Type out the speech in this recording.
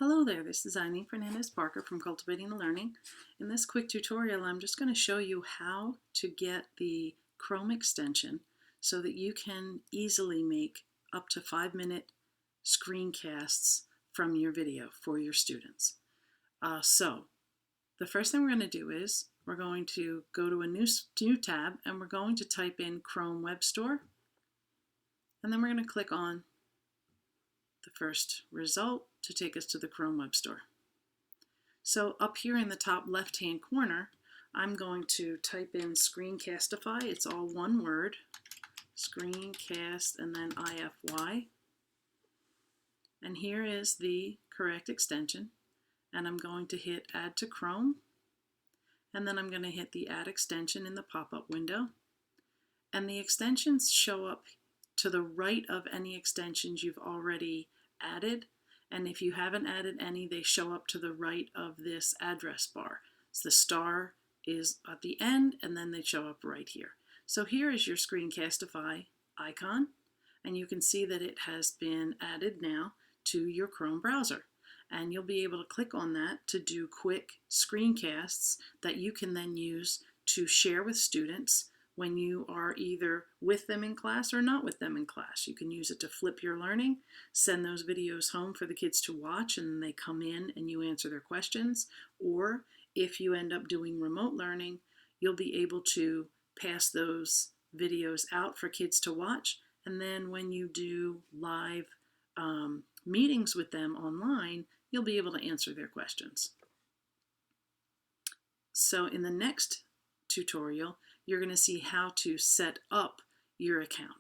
Hello there, this is Eileen Fernandez-Parker from Cultivating the Learning. In this quick tutorial, I'm just going to show you how to get the Chrome extension so that you can easily make up to 5-minute screencasts from your video for your students. So the first thing we're going to do is we're going to go to a new tab and we're going to type in Chrome Web Store, and then we're going to click on the first result to take us to the Chrome Web Store. So up here in the top left-hand corner, I'm going to type in Screencastify. It's all one word, Screencast and then IFY. And here is the correct extension. And I'm going to hit Add to Chrome. And then I'm going to hit the Add Extension in the pop-up window. And the extensions show up to the right of any extensions you've already added, and if you haven't added any, they show up to the right of this address bar. So the star is at the end, and then they show up right here. So here is your Screencastify icon, and you can see that it has been added now to your Chrome browser. And you'll be able to click on that to do quick screencasts that you can then use to share with students when you are either with them in class or not with them in class. You can use it to flip your learning, send those videos home for the kids to watch, and then they come in and you answer their questions. Or if you end up doing remote learning, you'll be able to pass those videos out for kids to watch. And then when you do live meetings with them online, you'll be able to answer their questions. So in the next tutorial, you're going to see how to set up your account.